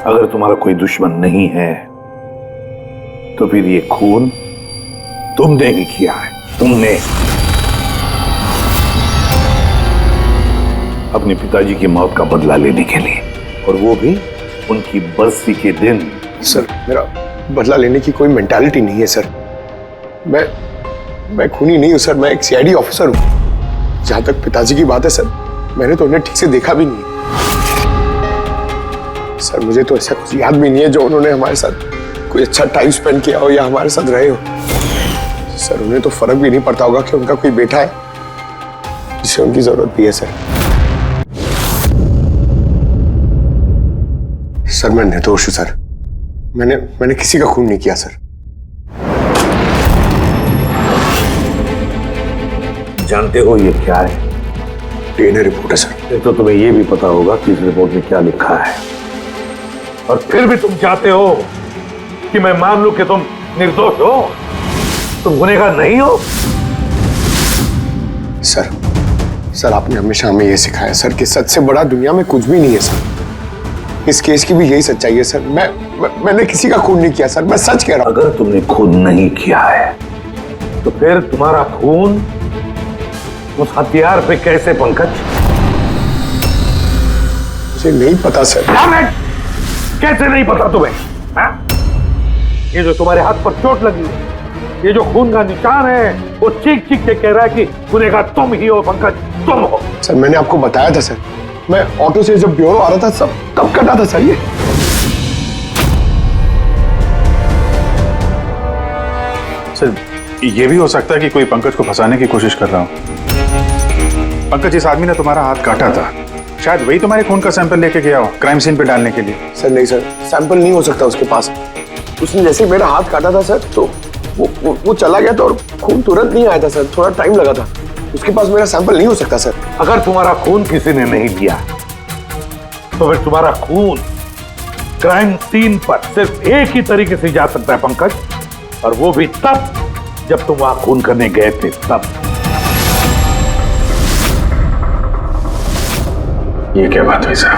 अगर तुम्हारा कोई दुश्मन नहीं है तो फिर ये खून तुमने ही किया है। तुमने अपने पिताजी की मौत का बदला लेने के लिए, और वो भी उनकी बरसी के दिन। सर, मेरा बदला लेने की कोई मेंटालिटी नहीं है सर। मैं खूनी नहीं हूं सर, मैं एक सीआईडी ऑफिसर हूं। जहां तक पिताजी की बात है सर, मैंने तो उन्हें ठीक से देखा भी नहीं सर। मुझे तो ऐसा कुछ याद भी नहीं है जो उन्होंने हमारे साथ कोई अच्छा टाइम स्पेंड किया हो या हमारे साथ रहे हो। सर, उन्हें तो फर्क भी नहीं पड़ता होगा कि उनका कोई बेटा है जिसे उनकी जरूरत भी है सर। सर, मैं निर्दोष हूं सर। मैंने किसी का खून नहीं किया सर। जानते हो ये क्या है? डीएनए रिपोर्ट है सर। फिर तो तुम्हें ये भी पता होगा कि इस रिपोर्ट में क्या लिखा है, और फिर भी तुम चाहते हो कि मैं मान लूं कि तुम निर्दोष हो, तुम गुनहगार नहीं हो। सर, आपने हमेशा हमें यह सिखाया सर कि सच से बड़ा दुनिया में कुछ भी नहीं है सर। इस केस की भी यही सच्चाई है सर। मैंने किसी का खून नहीं किया सर, मैं सच कह रहा हूं। अगर तुमने खून नहीं किया है तो फिर तुम्हारा खून उस हथियार पे कैसे पंकज? मुझे नहीं पता सर। कैसे नहीं पता तुम्हें? हा? ये जो तुम्हारे हाथ पर चोट लगी है, ये जो खून का निशान है, वो चीख चीख के कह रहा है कि गुनहगार तुम ही हो पंकज, तुम हो। सर, मैंने आपको बताया था सर, मैं ऑटो से जब ब्यूरो आ रहा था सब तब कटा था सर। ये सर, ये भी हो सकता है कि कोई पंकज को फंसाने की कोशिश कर रहा हो। पंकज, इस आदमी ने तुम्हारा हाथ काटा था, शायद वही तुम्हारे खून का सैंपल लेके गया हो क्राइम सीन पे डालने के लिए। सर नहीं सर, सैंपल नहीं हो सकता उसके पास। उसने जैसे ही मेरा हाथ काटा था सर, तो वो चला गया था और खून तुरंत नहीं आया था सर, थोड़ा टाइम लगा था। उसके पास मेरा सैंपल नहीं हो सकता सर। अगर तुम्हारा खून किसी ने नहीं लिया तो फिर तुम्हारा खून क्राइम सीन पर सिर्फ एक ही तरीके से जा सकता है पंकज, और वो भी तब जब तुम वहां खून करने गए थे तब। ये क्या बात हुई सर?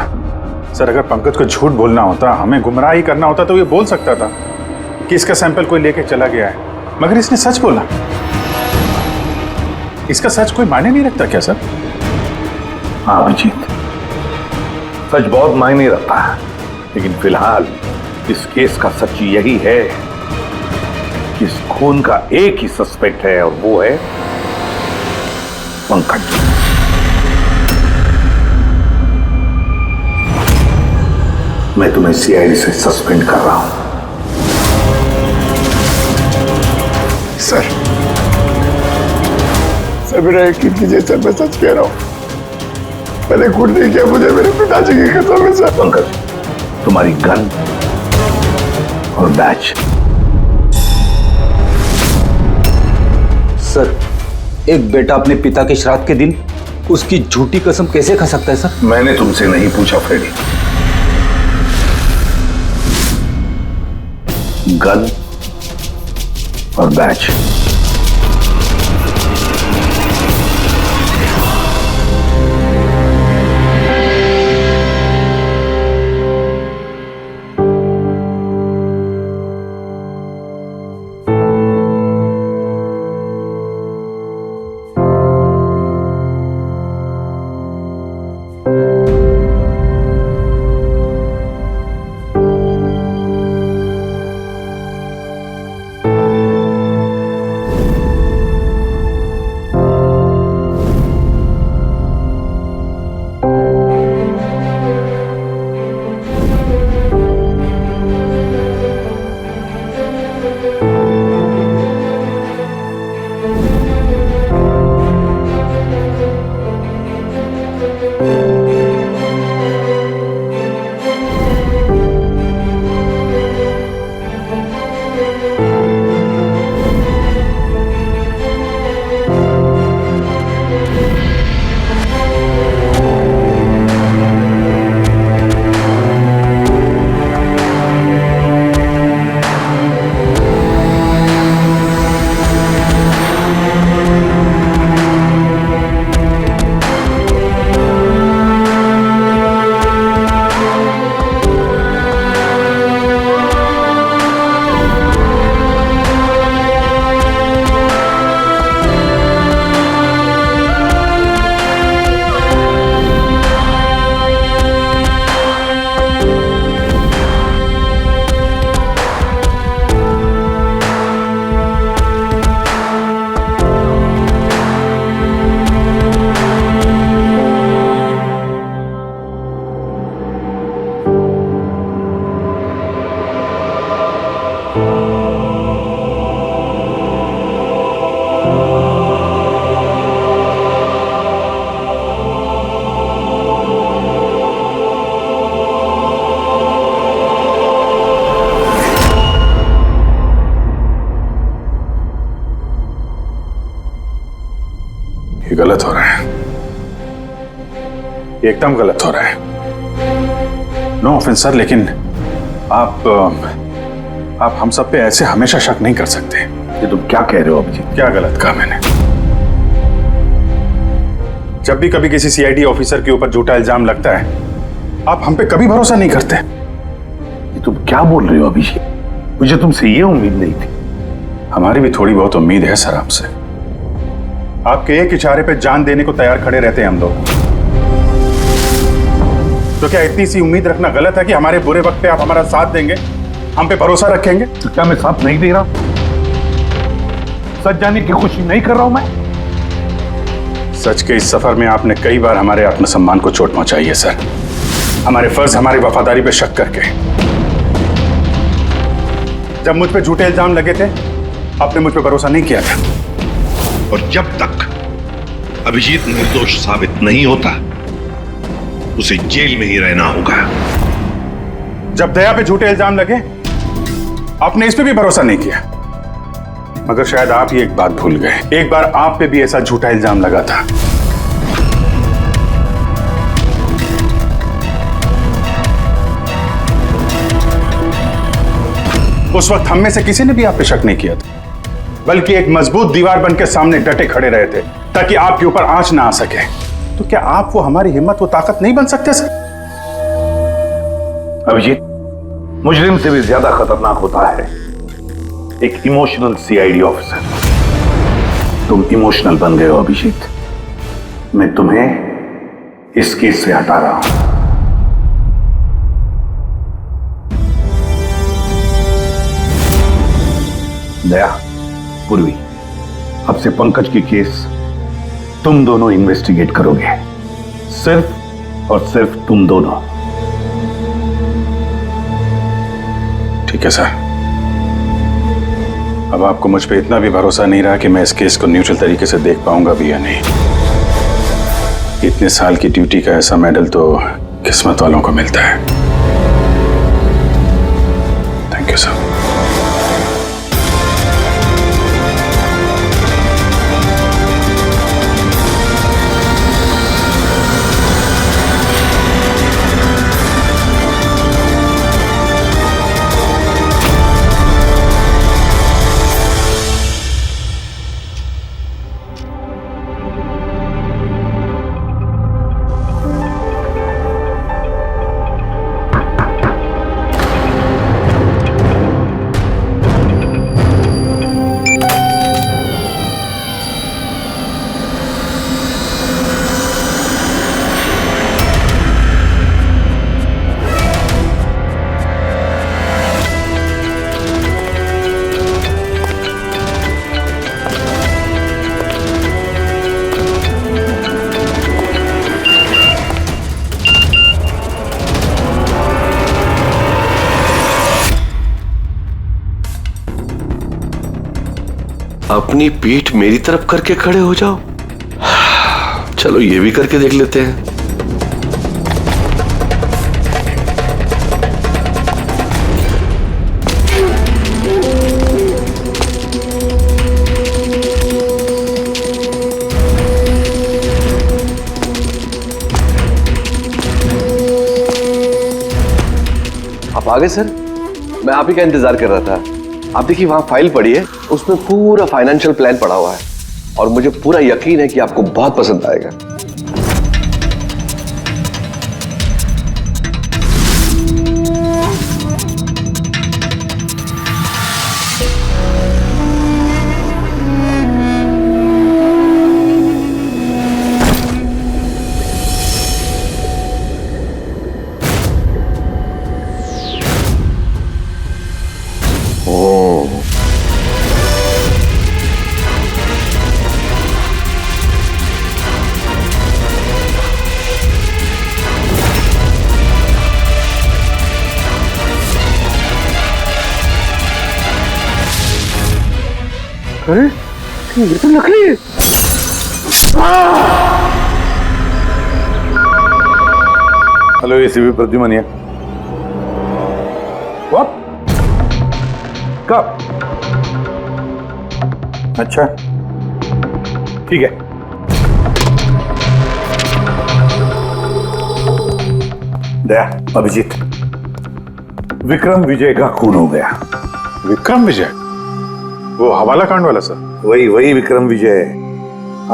सर, अगर पंकज को झूठ बोलना होता, हमें गुमराह ही करना होता तो ये बोल सकता था कि इसका सैंपल कोई लेके चला गया है, मगर इसने सच बोला। इसका सच कोई मायने नहीं रखता क्या सर? हाँ अभिजीत, सच बहुत मायने रखता है, लेकिन फिलहाल इस केस का सच यही है कि इस खून का एक ही सस्पेक्ट है, और वो है पंकज। मैं तुम्हें सीआईडी से सस्पेंड कर रहा हूं। सर, मेरा यकीन कीजिए सर, मैं सच कह रहा हूं। मैंने खून नहीं किया, मुझे मेरे पिताजी की कसम है सर। पंकज, तुम्हारी गन और बैच। सर, एक बेटा अपने पिता के श्राद्ध के दिन उसकी झूठी कसम कैसे खा सकता है सर? मैंने तुमसे नहीं पूछा फ्रेडी। गन और बैच। गलत हो रहा है, एकदम गलत हो रहा है। नो ऑफेंस सर, लेकिन आप हम सब पे ऐसे हमेशा शक नहीं कर सकते। ये तुम क्या कह रहे हो अभिजीत? क्या गलत कहा मैंने? जब भी कभी किसी सीआईडी ऑफिसर के ऊपर झूठा इल्जाम लगता है, आप हम पे कभी भरोसा नहीं करते। ये तुम क्या बोल रहे हो अभिजीत? मुझे तुमसे ये उम्मीद नहीं थी। हमारी भी थोड़ी बहुत उम्मीद है सर आपसे। आपके एक इशारे पे जान देने को तैयार खड़े रहते हैं हम लोग। तो क्या इतनी सी उम्मीद रखना गलत है कि हमारे बुरे वक्त पे आप हमारा साथ देंगे, हम पे भरोसा रखेंगे? तो क्या मैं साथ नहीं दे रहा? सच जाने की कोशिश नहीं कर रहा हूं मैं? सच के इस सफर में आपने कई बार हमारे आत्मसम्मान को चोट पहुंचाई है सर, हमारे फर्ज, हमारी वफादारी पे शक करके। जब मुझ पे झूठे इल्जाम लगे थे, आपने मुझ पे भरोसा नहीं किया था। और जब तक अभिजीत निर्दोष साबित नहीं होता, उसे जेल में ही रहना होगा। जब दया पे झूठे इल्जाम लगे, आपने इस पे भी भरोसा नहीं किया। मगर शायद आप ही एक बात भूल गए, एक बार आप पे भी ऐसा झूठा इल्जाम लगा था। उस वक्त हम में से किसी ने भी आप पे शक नहीं किया था, बल्कि एक मजबूत दीवार बनकर सामने डटे खड़े रहे थे ताकि आपके ऊपर आंच ना आ सके। तो क्या आप वो हमारी हिम्मत, वो ताकत नहीं बन सकते सर? अभिजीत, मुजरिम से भी ज्यादा खतरनाक होता है एक इमोशनल सीआईडी ऑफिसर। तुम इमोशनल बन गए हो अभिजीत। मैं तुम्हें इस केस से हटा रहा हूं। दया, पूर्वी, अब से पंकज की केस तुम दोनों इन्वेस्टिगेट करोगे, सिर्फ और सिर्फ तुम दोनों। ठीक है सर। अब आपको मुझ पे इतना भी भरोसा नहीं रहा कि मैं इस केस को न्यूट्रल तरीके से देख पाऊंगा भी या नहीं। इतने साल की ड्यूटी का ऐसा मेडल तो किस्मत वालों को मिलता है। Thank you sir. अपनी पीठ मेरी तरफ करके खड़े हो जाओ। चलो ये भी करके देख लेते हैं। आप आ गए सर? मैं आप ही का इंतजार कर रहा था। आप देखिए वहां फाइल पड़ी है, उसमें पूरा फाइनेंशियल प्लान पड़ा हुआ है और मुझे पूरा यकीन है कि आपको बहुत पसंद आएगा। अरे ये तो नकली है। हेलो एसीपी प्रद्युमन है। व्हाट? कब? अच्छा ठीक है। दया, अभिजीत, विक्रम विजय का खून हो गया। विक्रम विजय? वो हवाला कांड वाला सर? वही विक्रम विजय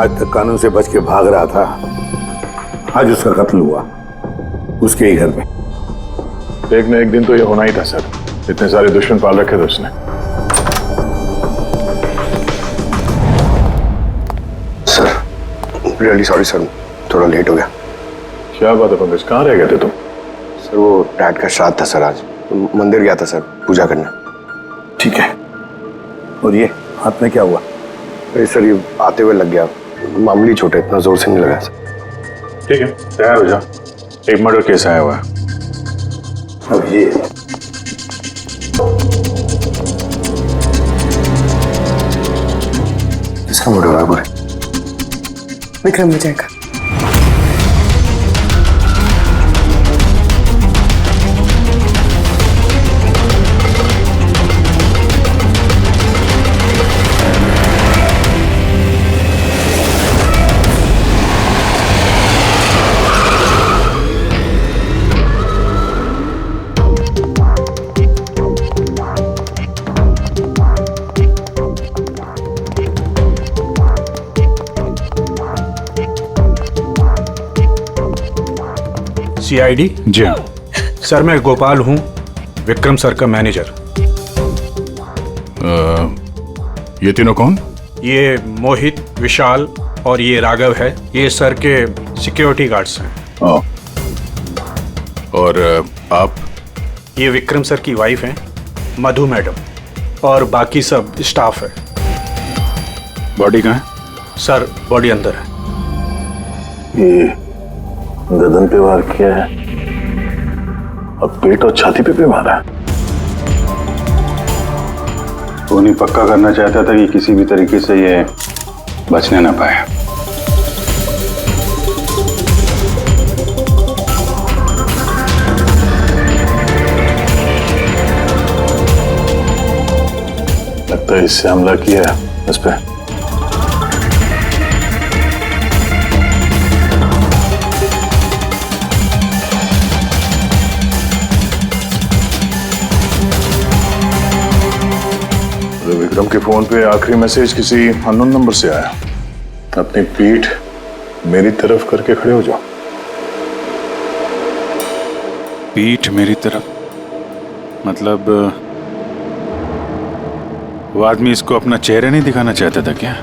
आज तक कानून से बच के भाग रहा था। आज उसका कत्ल हुआ उसके ही घर में। एक न एक दिन तो ये होना ही था सर, इतने सारे दुश्मन पाल रखे थे उसने। सर रियली सॉरी सर, थोड़ा लेट हो गया। क्या बात है पंकज, कहाँ रह गए थे तुम? सर वो डैड का श्राद्ध था सर, आज मंदिर गया था सर पूजा करने। ठीक है, और ये हाथ में क्या हुआ? अरे सर ये आते हुए लग गया, मामूली चोट है, इतना जोर से नहीं लगा सर। ठीक है, तैयार हो जाओ, एक मर्डर केस आया हुआ है। अब ये किसका मर्डर हुआ है बुरे? विक्रम विजय का। CID? जी हाँ। सर मैं गोपाल हूँ, विक्रम सर का मैनेजर। ये तीनों कौन? ये मोहित, विशाल और ये राघव है, ये सर के सिक्योरिटी गार्ड्स हैं। और आप? ये विक्रम सर की वाइफ हैं, मधु मैडम, और बाकी सब स्टाफ है। बॉडी कहाँ है? सर बॉडी अंदर है। ये गर्दन पे वार किया है, अब पेट और छाती पे भी मारा है। वो नहीं पक्का करना चाहता था कि किसी भी तरीके से ये बचने ना पाए। लगता है इससे हमला किया है उस पर। विक्रम के फोन पे आखिरी मैसेज किसी अननोन नंबर से आया। अपनी पीठ मेरी तरफ करके खड़े हो जाओ। पीठ मेरी तरफ मतलब वो आदमी इसको अपना चेहरा नहीं दिखाना चाहता था क्या?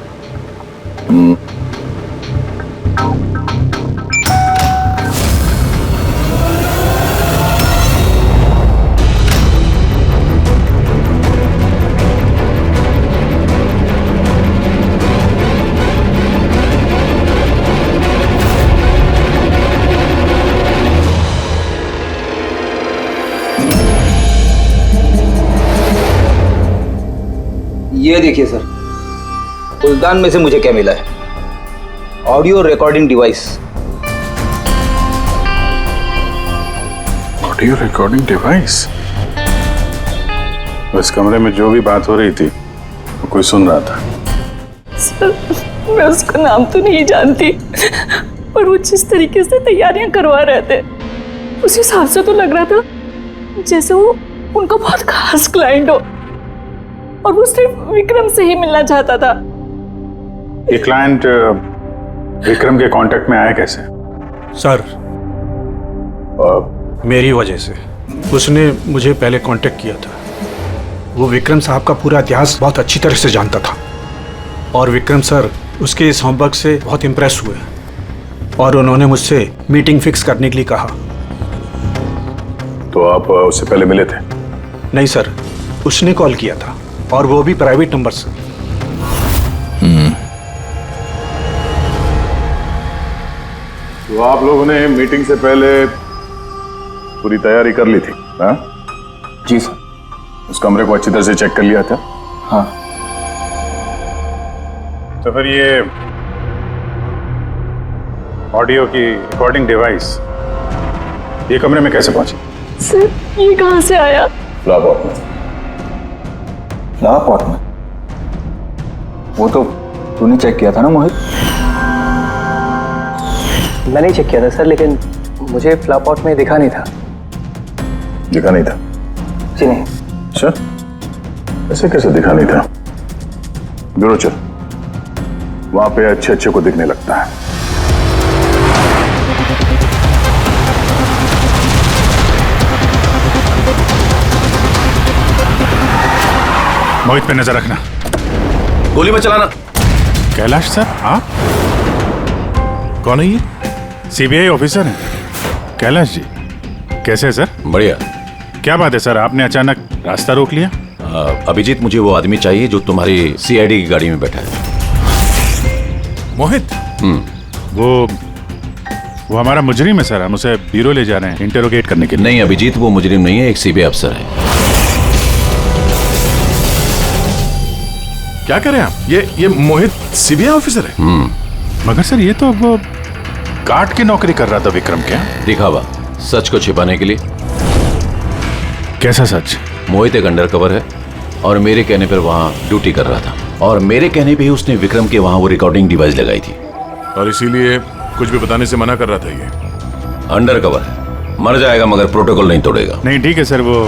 ये देखिए सर, फुलदान में से मुझे क्या मिला है? Audio recording device. Audio recording device? इस कमरे में जो भी बात हो रही थी वो कोई सुन रहा था। सर मैं उसका नाम तो नहीं जानती, पर वो जिस तरीके से तैयारियां करवा रहे थे उस हिसाब से तो लग रहा था जैसे वो उनका बहुत खास क्लाइंट हो और वो सिर्फ विक्रम से ही मिलना चाहता था। ये क्लाइंट विक्रम के कांटेक्ट में आया कैसे? सर मेरी वजह से। उसने मुझे पहले कांटेक्ट किया था। वो विक्रम साहब का पूरा इतिहास बहुत अच्छी तरह से जानता था और विक्रम सर उसके इस होमवर्क से बहुत इम्प्रेस हुए और उन्होंने मुझसे मीटिंग फिक्स करने के लिए कहा। तो आप उससे पहले मिले थे? नहीं सर, उसने कॉल किया था और वो भी प्राइवेट नंबर से। तो आप लोगों ने मीटिंग से पहले पूरी तैयारी कर ली थी? हाँ जी सर। उस कमरे को अच्छी तरह से चेक कर लिया था? हाँ। तो फिर ये ऑडियो की रिकॉर्डिंग डिवाइस ये कमरे में कैसे पहुंची? सर ये कहाँ से आया? फ्लावर में। फ्लावर पॉट में? वो तो तूने चेक किया था ना मोहित? मैंने चेक किया था सर, लेकिन मुझे फ्लावर पॉट में दिखा नहीं था। दिखा नहीं था? जी नहीं। अच्छा, ऐसे कैसे दिखा नहीं था? ब्यूरो चल, वहां पे अच्छे अच्छे को दिखने लगता है। मोहित पे नजर रखना। गोली मत चलाना। कैलाश सर, आप कौन है? ये सीबीआई ऑफिसर हैं कैलाश जी। कैसे है सर? बढ़िया। क्या बात है सर, आपने अचानक रास्ता रोक लिया? अभिजीत, मुझे वो आदमी चाहिए जो तुम्हारी सीआईडी की गाड़ी में बैठा है। मोहित? वो हमारा मुजरिम है सर, हम उसे ब्यूरो ले जा रहे हैं इंटेरोगेट करने के लिए। नहीं अभिजीत, वो मुजरिम नहीं है, एक सीबीआई अफसर है। क्या करें आप? ये मोहित सीबीआई ऑफिसर है? मगर सर ये तो वो गार्ड की नौकरी कर रहा था विक्रम के। दिखावा, सच को छिपाने के लिए। कैसा सच? मोहित एक अंडरकवर है और मेरे कहने पर वहाँ ड्यूटी कर रहा था, और मेरे कहने पे ही उसने विक्रम के वहाँ वो रिकॉर्डिंग डिवाइस लगाई थी, और इसीलिए कुछ भी बताने से मना कर रहा था। ये अंडरकवर है, मर जाएगा मगर प्रोटोकॉल नहीं तोड़ेगा। नहीं ठीक है सर, वो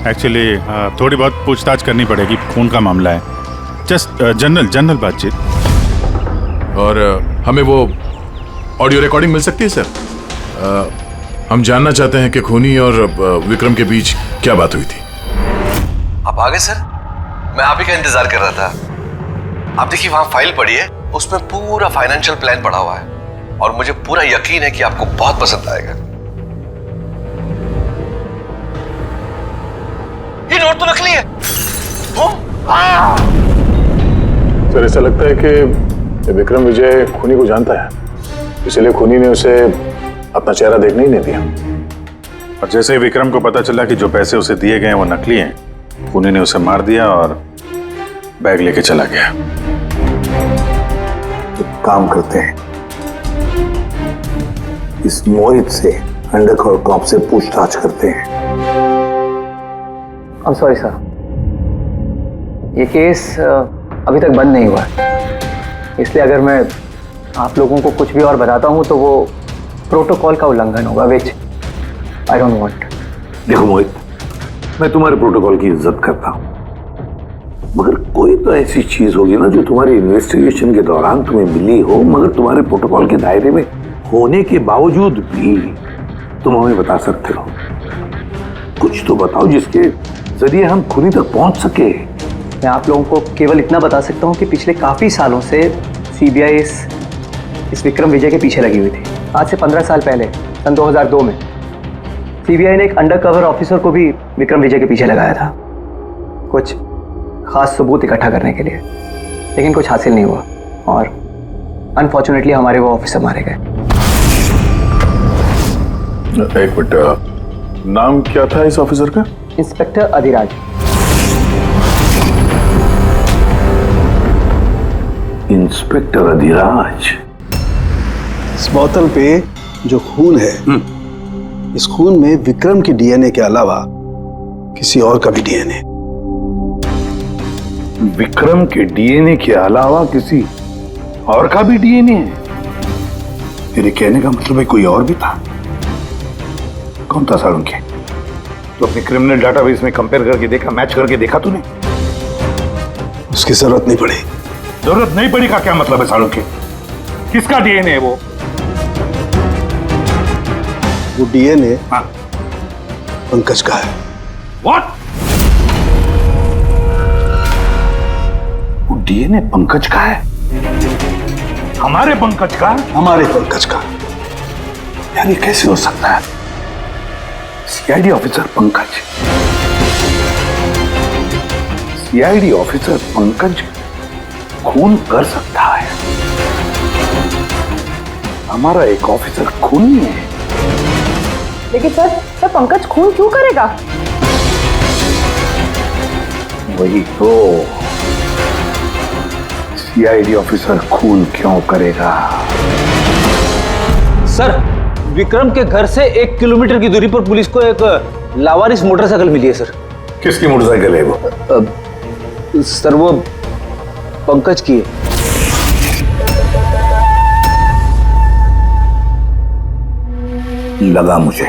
एक्चुअली थोड़ी बहुत पूछताछ करनी पड़ेगी, खून का मामला है। जस्ट जनरल बातचीत। और हमें वो ऑडियो रिकॉर्डिंग मिल सकती है सर? हम जानना चाहते हैं कि खूनी और विक्रम के बीच क्या बात हुई थी। आप आ गए सर? मैं आप ही का इंतजार कर रहा था। आप देखिए वहां फाइल पड़ी है, उसमें पूरा फाइनेंशियल प्लान पड़ा हुआ है, और मुझे पूरा यकीन है कि आपको बहुत पसंद आएगा। ये नोट तो नकली है। सर ऐसा लगता है कि विक्रम विजय खूनी को जानता है, इसलिए खूनी ने उसे अपना चेहरा देखने ही नहीं दिया। और जैसे ही विक्रम को पता चला कि जो पैसे उसे दिए गए वो नकली हैं, खूनी ने उसे मार दिया और बैग लेके चला गया। तो काम करते हैं, इस मोहित से अंडरकवर कॉप से पूछताछ करते हैं। I'm sorry सर, ये केस अभी तक बंद नहीं हुआ है, इसलिए अगर मैं आप लोगों को कुछ भी और बताता हूँ तो वो प्रोटोकॉल का उल्लंघन होगा, विच आई डोंट वांट। देखो मोहित, मैं तुम्हारे प्रोटोकॉल की इज्जत करता हूं, मगर कोई तो ऐसी चीज होगी ना जो तुम्हारी इन्वेस्टिगेशन के दौरान तुम्हें मिली हो, मगर तुम्हारे प्रोटोकॉल के दायरे में होने के बावजूद भी तुम हमें बता सकते हो। कुछ तो बताओ जिसके जरिए हम खूनी तक पहुंच सके। मैं आप लोगों को केवल इतना बता सकता हूँ कि पिछले काफ़ी सालों से सीबीआई इस विक्रम विजय के पीछे लगी हुई थी। आज से 15 साल पहले सन 2002 में सीबीआई ने एक अंडरकवर ऑफिसर को भी विक्रम विजय के पीछे लगाया था, कुछ खास सबूत इकट्ठा करने के लिए, लेकिन कुछ हासिल नहीं हुआ और अनफॉर्चुनेटली हमारे वो ऑफिसर मारे गए। एक मिनट, नाम क्या था इस ऑफिसर का? इंस्पेक्टर अधिराज। इंस्पेक्टर अधिराज। इस बोतल पे जो खून है, इस खून में विक्रम की डीएनए के अलावा किसी और का भी डीएनए। विक्रम के डीएनए के अलावा किसी और का भी डीएनए है? तेरे कहने का मतलब है कोई और भी था? कौन था सालुंखे? तो अपने क्रिमिनल डाटाबेस में कंपेयर करके देखा, मैच करके देखा तूने? उसकी जरूरत नहीं पड़ी। जरूरत नहीं पड़ी का क्या मतलब है सालुंखे? किसका डीएनए है वो? वो डीएनए हाँ। पंकज का है। What? वो डीएनए पंकज का है? हमारे पंकज का? हमारे पंकज का। यार ये कैसे हो सकता है? CID officer Pankaj, CID officer Pankaj खून कर सकता है? हमारा एक ऑफिसर खून नहीं है। लेकिन सर पंकज खून क्यों करेगा? वही तो, सीआईडी ऑफिसर खून क्यों करेगा? सर, विक्रम के घर से 1 किलोमीटर की दूरी पर पुलिस को एक लावारिस मोटरसाइकिल मिली है सर। किसकी मोटरसाइकिल है वो? सर वो पंकज की है। लगा मुझे।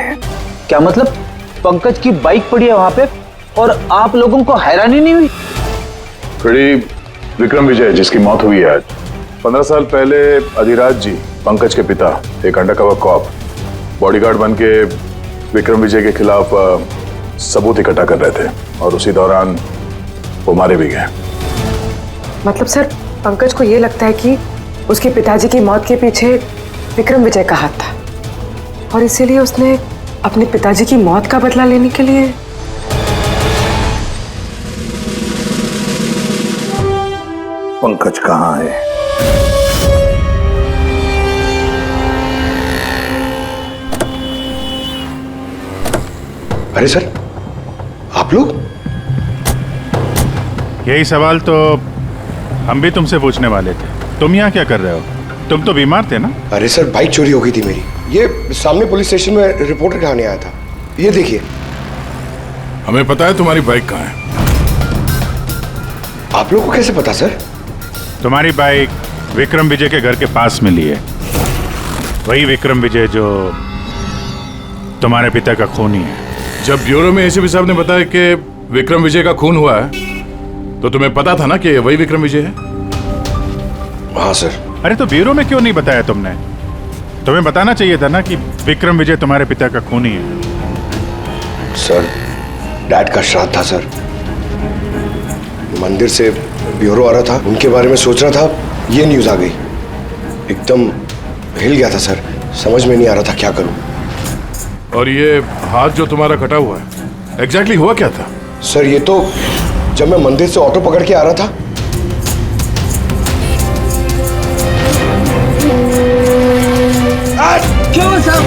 क्या मतलब? पंकज की बाइक पड़ी है वहां पे और आप लोगों को हैरानी नहीं हुई? विक्रम विजय जिसकी मौत हुई है आज, 15 साल पहले अधिराज जी, पंकज के पिता, एक अंडरकवर कॉप, बॉडीगार्ड बन के विक्रम विजय के खिलाफ सबूत इकट्ठा कर रहे थे और उसी दौरान वो मारे भी गए। मतलब सर, पंकज को ये लगता है कि उसके पिताजी की मौत के पीछे विक्रम विजय का हाथ था और इसीलिए उसने अपने पिताजी की मौत का बदला लेने के लिए। पंकज कहाँ है? अरे सर, आप लोग? यही सवाल तो हम भी तुमसे पूछने वाले थे। तुम यहाँ क्या कर रहे हो? तुम तो बीमार थे ना? अरे सर, बाइक चोरी हो गई थी मेरी। ये सामने पुलिस स्टेशन में रिपोर्टर कहानी आया था। ये देखिए। हमें पता है तुम्हारी बाइक कहाँ है। आप लोगों को कैसे पता सर? तुम्हारी बाइक विक्रम विजय के घर के पास मिली है। वही विक्रम विजय जो तुम्हारे पिता का खूनी है। जब ब्यूरो में एसीपी साहब ने बताया कि विक्रम विजय का खून हुआ है तो तुम्हें पता था ना कि वही विक्रम विजय है? हाँ सर। अरे तो ब्यूरो में क्यों नहीं बताया तुमने? तुम्हें बताना चाहिए था ना कि विक्रम विजय तुम्हारे पिता का खूनी है। सर, डैड का श्राद्ध था सर। मंदिर से ब्यूरो आ रहा था, उनके बारे में सोच रहा था, ये न्यूज आ गई। एकदम हिल गया था सर, समझ में नहीं आ रहा था क्या करूं। और ये हाथ जो तुम्हारा कटा हुआ है, एग्जैक्टली हुआ क्या था? सर, ये तो जब मैं मंदिर से ऑटो पकड़ के आ रहा था, क्यों साहब?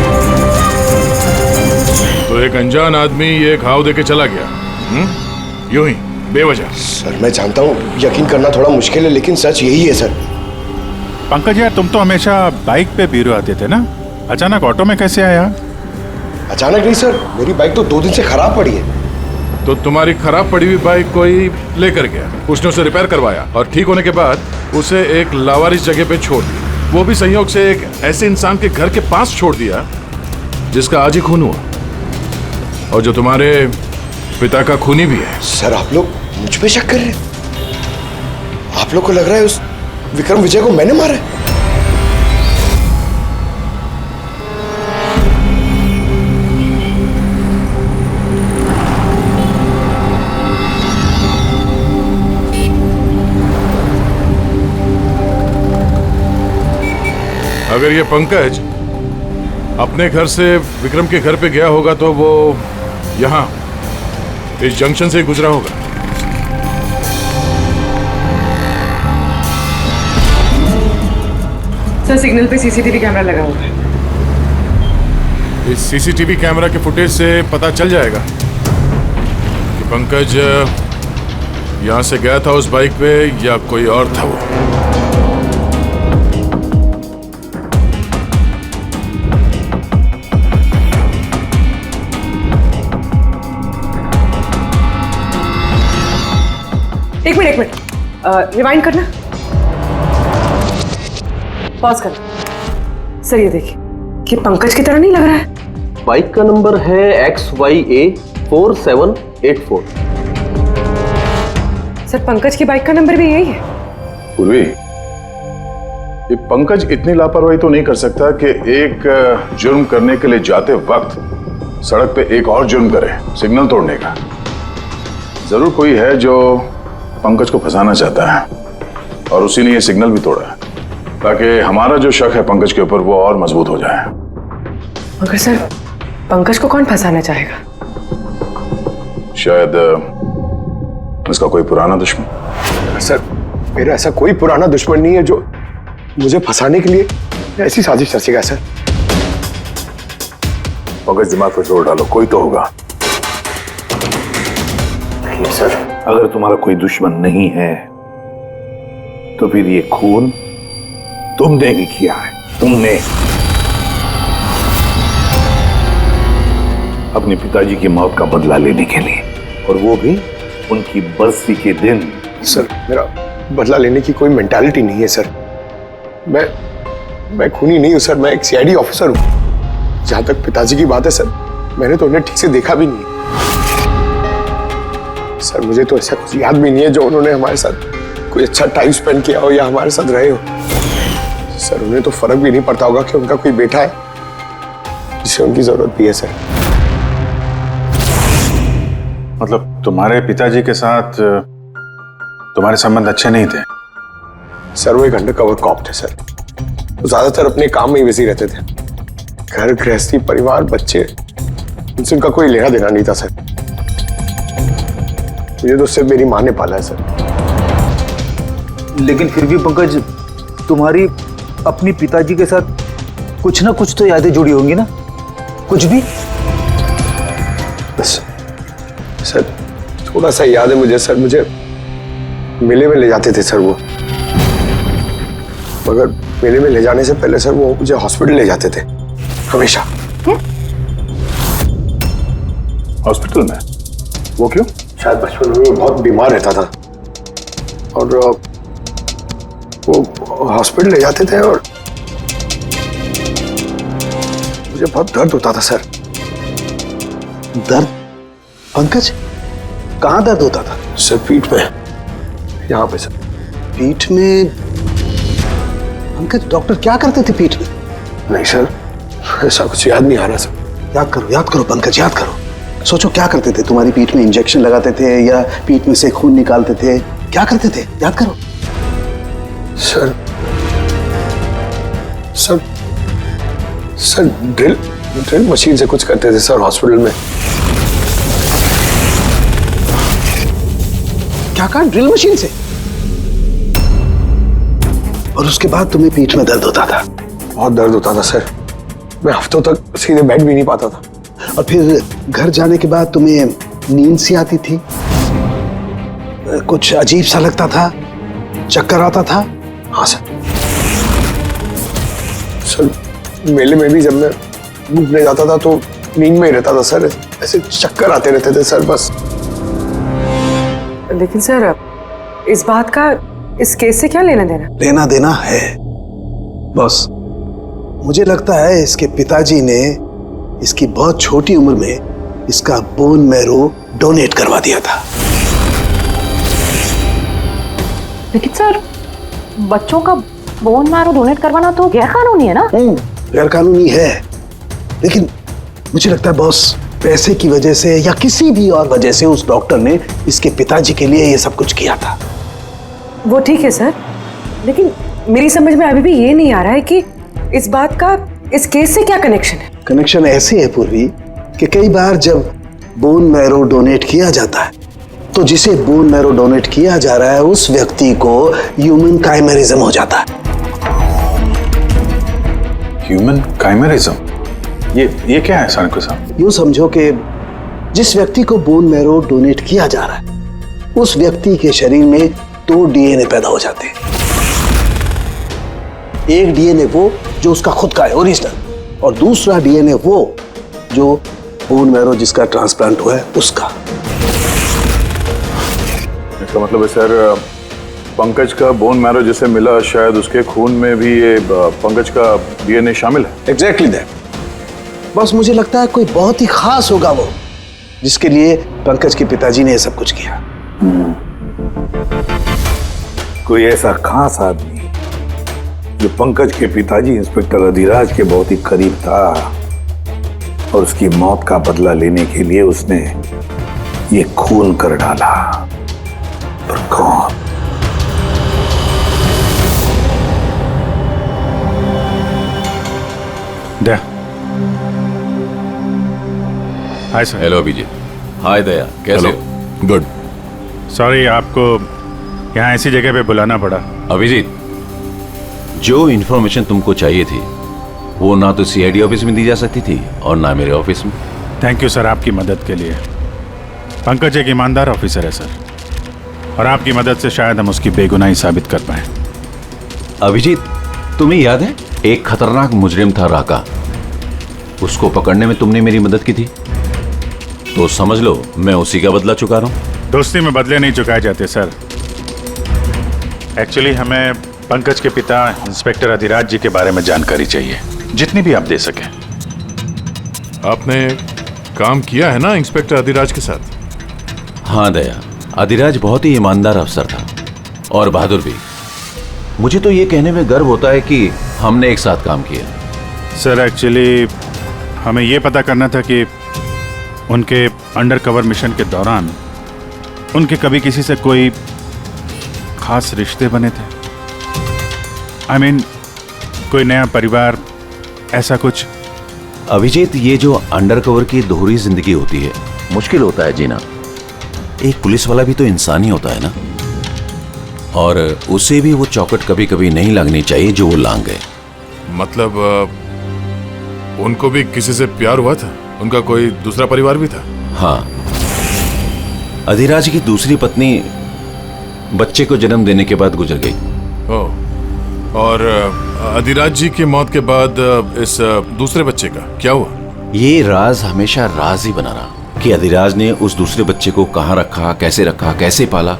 तो एक अनजान आदमी ये घाव देके चला गया, यूं ही बेवजह। सर मैं जानता हूँ यकीन करना थोड़ा मुश्किल है, लेकिन सच यही है सर। पंकज यार, तुम तो हमेशा बाइक पे ब्यूरो आते थे ना, अचानक ऑटो में कैसे आया? अचानक नहीं सर, मेरी बाइक तो 2 दिन से खराब पड़ी है। तो तुम्हारी खराब पड़ी हुई बाइक कोई लेकर गया, उसने उसे रिपेयर करवाया और ठीक होने के बाद उसे एक लावारिस जगह पे छोड़ दिया। वो भी संयोग से एक ऐसे इंसान के घर के पास छोड़ दिया जिसका आज ही खून हुआ और जो तुम्हारे पिता का खूनी भी है। सर, आप लोग मुझ पे शक कर रहे हैं? आप लोग को लग रहा है उस विक्रम विजय को मैंने मारा है? अगर ये पंकज अपने घर से विक्रम के घर पे गया होगा तो वो यहाँ इस जंक्शन से गुजरा होगा। सर, सिग्नल पे सीसीटीवी कैमरा लगा हुआ है। इस सीसीटीवी कैमरा के फुटेज से पता चल जाएगा कि पंकज यहाँ से गया था उस बाइक पे या कोई और था वो। एक मिनट रिवाइंड करना, पॉज करना। सर ये देखिए, कि पंकज की तरह नहीं लग रहा है। बाइक का नंबर है XYA4784। सर, पंकज की बाइक का नंबर भी यही है। पूर्वी, ये पंकज इतनी लापरवाही तो नहीं कर सकता कि एक जुर्म करने के लिए जाते वक्त सड़क पे एक और जुर्म करे, सिग्नल तोड़ने का। जरूर कोई है जो पंकज को फंसाना चाहता है और उसी ने ये सिग्नल भी तोड़ा है ताकि हमारा जो शक है पंकज के ऊपर वो और मजबूत हो जाए। मगर सर, पंकज को कौन फंसाना चाहेगा? शायद इसका कोई पुराना दुश्मन। सर, मेरा ऐसा कोई पुराना दुश्मन नहीं है जो मुझे फंसाने के लिए ऐसी साजिश रचेगा। सर, पंकज, दिमाग पर जोर डालो, कोई तो होगा। देखिए सर, अगर तुम्हारा कोई दुश्मन नहीं है तो फिर ये खून तुमने ही किया है। तुमने अपने पिताजी की मौत का बदला लेने के लिए, और वो भी उनकी बरसी के दिन। सर, मेरा बदला लेने की कोई मेंटालिटी नहीं है सर। मैं खूनी नहीं हूं सर, मैं एक सीआईडी ऑफिसर हूं। जहां तक पिताजी की बात है सर, मैंने तो उन्हें ठीक से देखा भी नहीं। सर मुझे तो ऐसा कुछ याद भी नहीं है जो उन्होंने हमारे साथ कोई अच्छा टाइम स्पेंड किया हो या हमारे साथ रहे हो। सर उन्हें तो फर्क भी नहीं पड़ता होगा कि उनका कोई बेटा है जिसे उनकी जरूरत भी है। सर मतलब तुम्हारे पिताजी के साथ तुम्हारे संबंध अच्छे नहीं थे? सर वो एक अंडरकवर कॉप थे सर। वो ज्यादातर अपने काम में ही बिजी रहते थे। घर गृहस्थी परिवार बच्चे उनसे उनका कोई लेना देना नहीं था सर। मुझे तो सिर्फ मेरी माँ ने पाला है सर। लेकिन फिर भी पंकज, तुम्हारी अपनी पिताजी के साथ कुछ ना कुछ तो यादें जुड़ी होंगी ना? कुछ भी? बस सर थोड़ा सा याद है मुझे सर। मुझे मेले में ले जाते थे सर वो, मगर मेले में ले जाने से पहले सर वो मुझे हॉस्पिटल ले जाते थे हमेशा। हॉस्पिटल में? वो क्यों? शायद बचपन में वो बहुत बीमार रहता था और वो हॉस्पिटल ले जाते थे और मुझे बहुत दर्द होता था सर। दर्द? पंकज, कहाँ दर्द होता था? सर पीठ में, यहाँ पे सर। पीठ में? पंकज, डॉक्टर क्या करते थे पीठ में? नहीं सर, ऐसा कुछ याद नहीं आ रहा सर। याद करो पंकज, याद करो। सोचो क्या करते थे? तुम्हारी पीठ में इंजेक्शन लगाते थे या पीठ में से खून निकालते थे? क्या करते थे? याद करो। Sir sir sir drill machine से कुछ करते थे सर हॉस्पिटल में। क्या कहा? ड्रिल मशीन से? और उसके बाद तुम्हें पीठ में दर्द होता था? बहुत दर्द होता था सर। मैं हफ्तों तक सीधे बैठ भी नहीं पाता था। और फिर घर जाने के बाद तुम्हें नींद सी आती थी? कुछ अजीब सा लगता था? चक्कर आता था? हाँ सर। सर मेले में भी जब मैं घूमने जाता था तो नींद में ही रहता था सर। ऐसे चक्कर आते रहते थे सर बस। लेकिन सर इस बात का इस केस से क्या लेना देना? लेना देना है बॉस। मुझे लगता है इसके पिताजी ने इसकी बहुत छोटी उम्र में इसका बोन मैरो डोनेट करवा दिया था। लेकिन सर बच्चों का बोन मैरो डोनेट करवाना तो गैरकानूनी है ना? गैरकानूनी है, लेकिन मुझे लगता है बॉस पैसे की वजह से या किसी भी और वजह से उस डॉक्टर ने इसके पिताजी के लिए ये सब कुछ किया था। वो ठीक है सर, लेकिन मेरी समझ में अभी भी ये नहीं आ रहा है कि इस बात का इस केस से क्या कनेक्शन है? कनेक्शन ऐसे है पूर्वी कि कई बार जब बोन मैरो डोनेट किया जाता है तो जिसे बोन मैरो डोनेट किया जा रहा है उस व्यक्ति को ह्यूमन काइमेरिज्म हो जाता है। ह्यूमन काइमेरिज्म? ये क्या है सनकु साहब? यूं समझो कि जिस व्यक्ति को बोन मैरो डोनेट किया जा रहा है उस व्यक्ति के शरीर में 2 डीएनए पैदा हो जाते हैं। एक डीएनए वो जो उसका खुद का है ओरिजिनल, और दूसरा डीएनए वो जो बोन मैरो जिसका ट्रांसप्लांट हुआ है उसका। इसका मतलब है सर पंकज का बोन मैरो जिसे मिला शायद उसके खून में भी ये पंकज का डीएनए शामिल है। Exactly that. बस मुझे लगता है कोई बहुत ही खास होगा वो जिसके लिए पंकज के पिताजी ने ये सब कुछ किया। कोई ऐसा खास आदमी जो पंकज के पिताजी इंस्पेक्टर अधिराज के बहुत ही करीब था और उसकी मौत का बदला लेने के लिए उसने ये खून कर डाला। पर कौन? Daya. Hi sir. Hello Abhijeet. Hi Daya, कैसे हो? गुड। सॉरी आपको यहाँ ऐसी जगह पे बुलाना पड़ा। अभिजीत, जो इन्फॉर्मेशन तुमको चाहिए थी वो ना तो सीआईडी ऑफिस में दी जा सकती थी और ना मेरे ऑफिस में। थैंक यू सर आपकी मदद के लिए। पंकज एक ईमानदार ऑफिसर है सर, और आपकी मदद से शायद हम उसकी बेगुनाही साबित कर पाए। अभिजीत, तुम्हें याद है एक खतरनाक मुजरिम था राका, उसको पकड़ने में तुमने मेरी मदद की थी, तो समझ लो मैं उसी का बदला चुका रहा हूं। दोस्ती में बदले नहीं चुकाए जाते सर। एक्चुअली हमें पंकज के पिता इंस्पेक्टर अधिराज जी के बारे में जानकारी चाहिए, जितनी भी आप दे सकें। आपने काम किया है ना इंस्पेक्टर अधिराज के साथ? हाँ दया, अधिराज बहुत ही ईमानदार अफसर था और बहादुर भी। मुझे तो ये कहने में गर्व होता है कि हमने एक साथ काम किया। सर एक्चुअली हमें ये पता करना था कि उनके अंडर कवर मिशन के दौरान उनके कभी किसी से कोई खास रिश्ते बने थे। I mean, कोई नया परिवार, ऐसा कुछ। अभिजीत, ये जो अंडर कवर की दोहरी जिंदगी होती है, मुश्किल होता है जीना। एक पुलिस वाला भी तो इंसान ही होता है ना, और उसे भी वो चौकट कभी कभी नहीं लगनी चाहिए जो वो लांग गए। मतलब उनको भी किसी से प्यार हुआ था? उनका कोई दूसरा परिवार भी था? हाँ, अधिराज की दूसरी पत्नी बच्चे को जन्म देने के बाद गुजर गई। ओह, और अधिराज जी की मौत के बाद इस दूसरे बच्चे का क्या हुआ? ये राज हमेशा राज ही बना रहा कि अधिराज ने उस दूसरे बच्चे को कहाँ रखा, कैसे पाला,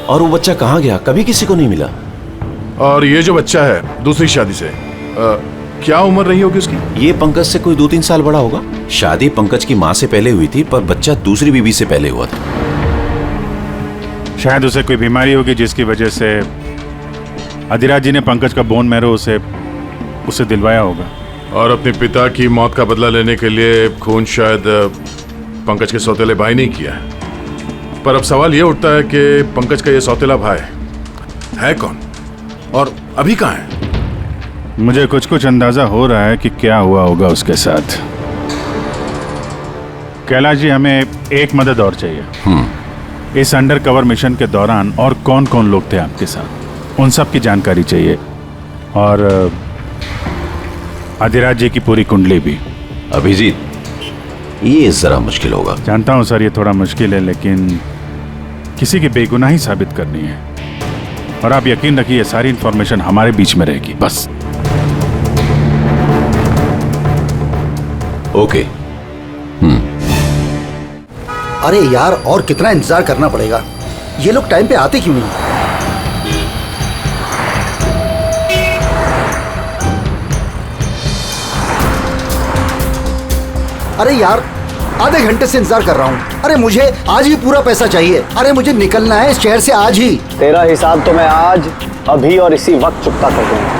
और वो बच्चा कहाँ गया, कभी किसी को नहीं मिला। और ये जो बच्चा है दूसरी शादी से, क्या उम्र रही होगी उसकी? ये पंकज से कोई 2-3 साल बड़ा होगा। शादी पंकज की माँ से पहले हुई थी, पर बच्चा दूसरी बीवी से पहले हुआ था। शायद उसे कोई बीमारी होगी जिसकी वजह से अधिराज जी ने पंकज का बोन मैरो उसे दिलवाया होगा। और अपने पिता की मौत का बदला लेने के लिए खून शायद पंकज के सौतेले भाई ने किया है। पर अब सवाल ये उठता है कि पंकज का ये सौतेला भाई है कौन और अभी कहाँ है? मुझे कुछ अंदाजा हो रहा है कि क्या हुआ होगा उसके साथ। कैलाश जी, हमें एक मदद और चाहिए। इस अंडर कवर मिशन के दौरान और कौन कौन लोग थे आपके साथ, उन सब की जानकारी चाहिए, और अधिराज जी की पूरी कुंडली भी। अभिजीत, ये जरा मुश्किल होगा। जानता हूं सर, ये थोड़ा मुश्किल है, लेकिन किसी की बेगुनाही साबित करनी है, और आप यकीन रखिए सारी इंफॉर्मेशन हमारे बीच में रहेगी, बस। ओके। अरे यार, और कितना इंतजार करना पड़ेगा? ये लोग टाइम पे आते क्यों नहीं? अरे यार, आधे घंटे से इंतजार कर रहा हूँ। अरे मुझे आज ही पूरा पैसा चाहिए। अरे मुझे निकलना है इस शहर से आज ही। तेरा हिसाब तो मैं आज, अभी और इसी वक्त चुकता कर दूंगा।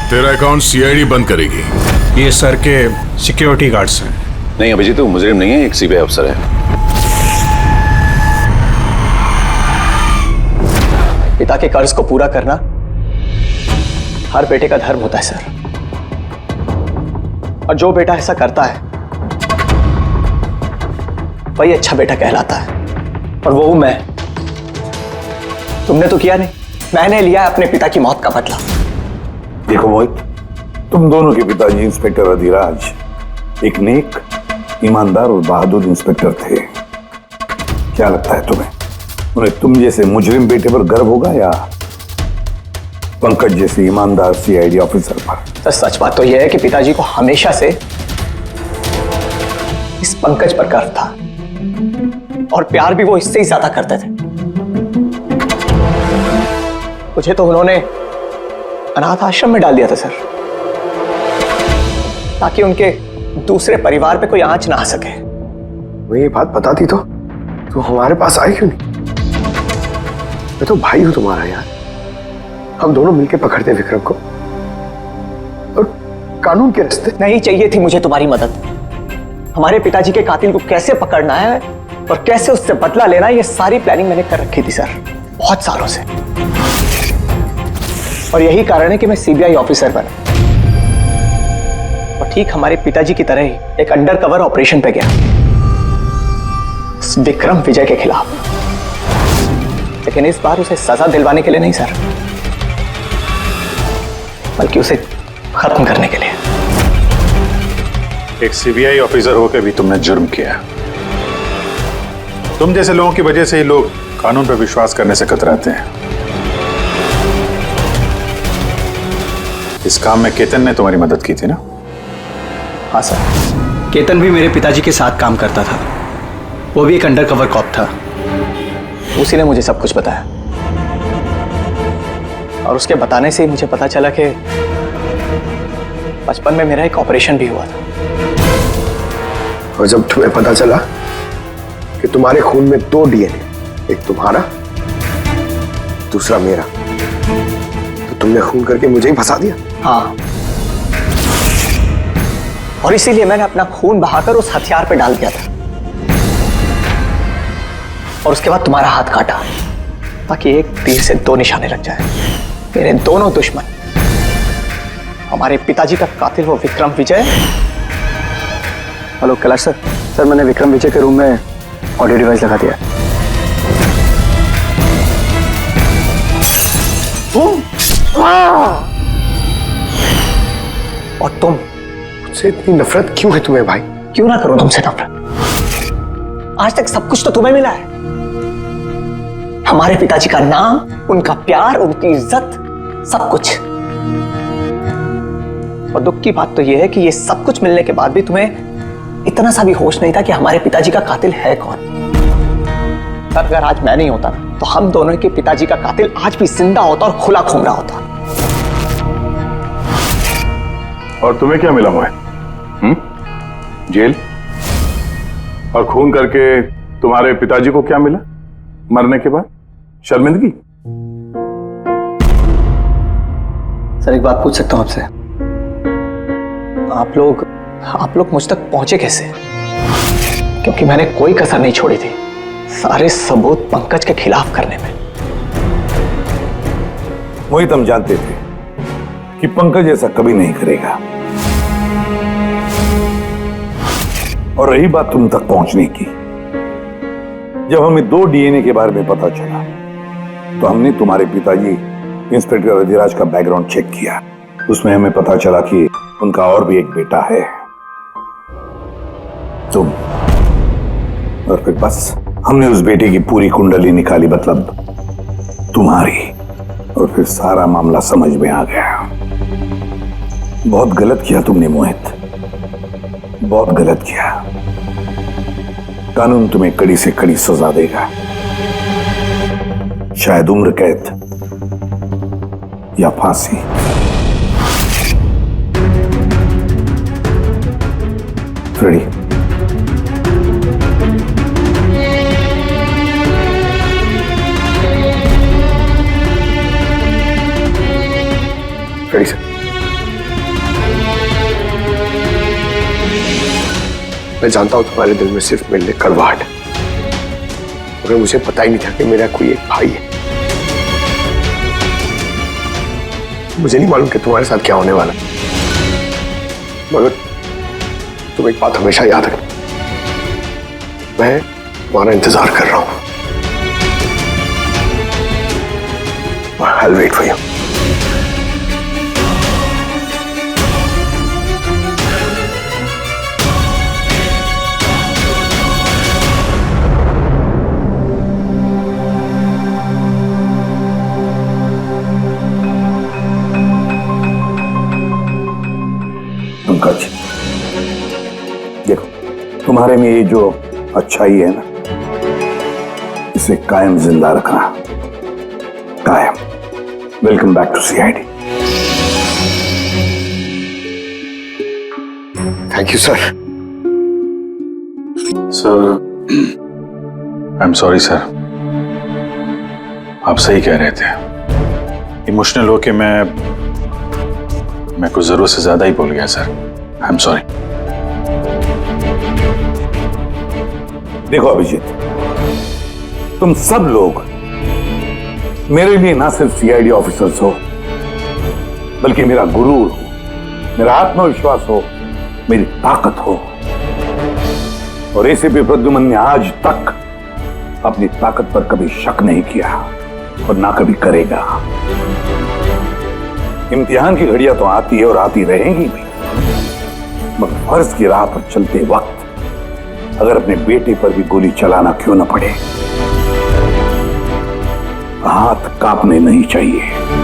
तेरा अकाउंट सीआईडी बंद करेगी। ये सर के सिक्योरिटी गार्ड्स हैं। नहीं अभिजीत, वो मुजरिम नहीं है, एक सीबीआई अफसर है। पिता के कर्ज को पूरा करना हर बेटे का धर्म होता है सर, और जो बेटा ऐसा करता है वही अच्छा बेटा कहलाता है, और वो हूं मैं। तुमने तो किया नहीं, मैंने लिया है अपने पिता की मौत का बदला। देखो मोहित, तुम दोनों के पिताजी इंस्पेक्टर अधिराज एक नेक, ईमानदार और बहादुर इंस्पेक्टर थे। क्या लगता है तुम्हें, उन्हें तुम जैसे मुजरिम बेटे पर गर्व होगा या पंकज जैसे ईमानदार सीआईडी ऑफिसर पर? तो सच बात तो यह है कि पिताजी को हमेशा से इस पंकज पर गर्व था, और प्यार भी वो इससे ही ज्यादा करते थे। मुझे तो उन्होंने अनाथ आश्रम में डाल दिया था सर, ताकि उनके दूसरे परिवार पे कोई आंच ना आ सके। वो ये बात बताती तो हमारे पास आई क्यों नहीं? मैं तो भाई हूं तुम्हारा यार। हम दोनों मिलके पकड़ते विक्रम को, और कानून के रास्ते। नहीं चाहिए थी मुझे तुम्हारी मदद। हमारे पिताजी के कातिल को कैसे पकड़ना है और कैसे उससे बदला लेना है, ये सारी प्लानिंग मैंने कर रखी थी सर, बहुत सालों से। और यही कारण है कि मैं सीबीआई ऑफिसर बना, और ठीक हमारे पिताजी की तरह ही एक अंडरकवर ऑपरेशन पे गया विक्रम विजय के खिलाफ। लेकिन इस बार उसे सजा दिलवाने के लिए नहीं सर, बल्कि उसे खत्म करने के लिए। एक सीबीआई ऑफिसर होकर भी तुमने जुर्म किया। तुम जैसे लोगों की वजह से ही लोग कानून पर विश्वास करने से कतराते हैं। इस काम में केतन ने तुम्हारी मदद की थी ना? हाँ सर, केतन भी मेरे पिताजी के साथ काम करता था। वो भी एक अंडरकवर कॉप था। उसी ने मुझे सब कुछ बताया और उसके बताने से ही मुझे पता चला कि बचपन में मेरा एक ऑपरेशन भी हुआ था। और जब तुम्हें पता चला कि तुम्हारे खून में 2 डीएनए, एक तुम्हारा दूसरा मेरा, तो तुमने खून करके मुझे ही फंसा दिया। हाँ, और इसीलिए मैंने अपना खून बहाकर उस हथियार पे डाल दिया था और उसके बाद तुम्हारा हाथ काटा ताकि एक तीर से 2 निशाने लग जाए। मेरे दोनों दुश्मन, हमारे पिताजी का कातिल वो Vikram Vijay. Hello Kailash sir. Sir, मैंने विक्रम विजय के रूम में ऑडियो डिवाइस लगा दिया। और तुम, मुझसे इतनी नफरत क्यों है तुम्हें भाई? क्यों ना करो तुमसे नफरत? आज तक सब कुछ तो तुम्हें मिला है। हमारे पिताजी का नाम, उनका प्यार, उनकी इज्जत, सब कुछ। और दुख की बात तो यह है कि ये सब कुछ मिलने के बाद भी तुम्हें इतना सा भी होश नहीं था कि हमारे पिताजी का कातिल है कौन। सर, अगर आज मैं नहीं होता तो हम दोनों के पिताजी का कातिल आज भी जिंदा होता और खुला घूम रहा होता। और तुम्हें क्या मिला हुआ है? जेल? और खून करके तुम्हारे पिताजी को क्या मिला मरने के बाद? शर्मिंदगी? सर, एक बात पूछ सकता हूं आपसे? आप लोग मुझ तक पहुंचे कैसे? क्योंकि मैंने कोई कसर नहीं छोड़ी थी सारे सबूत पंकज के खिलाफ करने में। मोहित, हम जानते थे कि पंकज ऐसा कभी नहीं करेगा। और रही बात तुम तक पहुंचने की, जब हमें 2 डीएनए के बारे में पता चला तो हमने तुम्हारे पिताजी इंस्पेक्टर अधिराज का बैकग्राउंड चेक किया। उसमें हमें पता चला कि उनका और भी एक बेटा है, तुम। और फिर बस हमने उस बेटे की पूरी कुंडली निकाली, मतलब तुम्हारी। और फिर सारा मामला समझ में आ गया। बहुत गलत किया तुमने मोहित, बहुत गलत किया। कानून तुम्हें कड़ी से कड़ी सजा देगा, शायद उम्र कैद या फांसी। रेडी? Ready sir. मैं जानता हूं तुम्हारे दिल में सिर्फ मेरे लिए कड़वाहट, मगर मुझे पता ही नहीं था कि मेरा कोई एक भाई है। मुझे नहीं मालूम कि तुम्हारे साथ क्या होने वाला, मगर तुम एक बात हमेशा याद रखना, मैं तुम्हारा इंतजार कर रहा हूं। I'll wait for you. Pankaj, देखो, तुम्हारे में ये जो अच्छाई है ना, इसे कायम जिंदा रखना, कायम। Welcome back to CID. Thank you sir. Sir, I am sorry sir. आप सही कह रहे थे। इमोशनल होके मैं कुछ जरूरत से ज्यादा ही बोल गया सर। I am sorry. देखो अभिजीत, तुम सब लोग मेरे लिए ना सिर्फ सीआईडी ऑफिसर्स हो, बल्कि मेरा गुरूर हो, मेरा आत्मविश्वास हो, मेरी ताकत हो। और एसीपी प्रद्युमन ने आज तक अपनी ताकत पर कभी शक नहीं किया और ना कभी करेगा। इम्तिहान की घड़ियां तो आती है और आती रहेंगी भी, मगर फर्ज की राह पर चलते वक्त अगर अपने बेटे पर भी गोली चलाना क्यों न पड़े, हाथ कांपने नहीं चाहिए।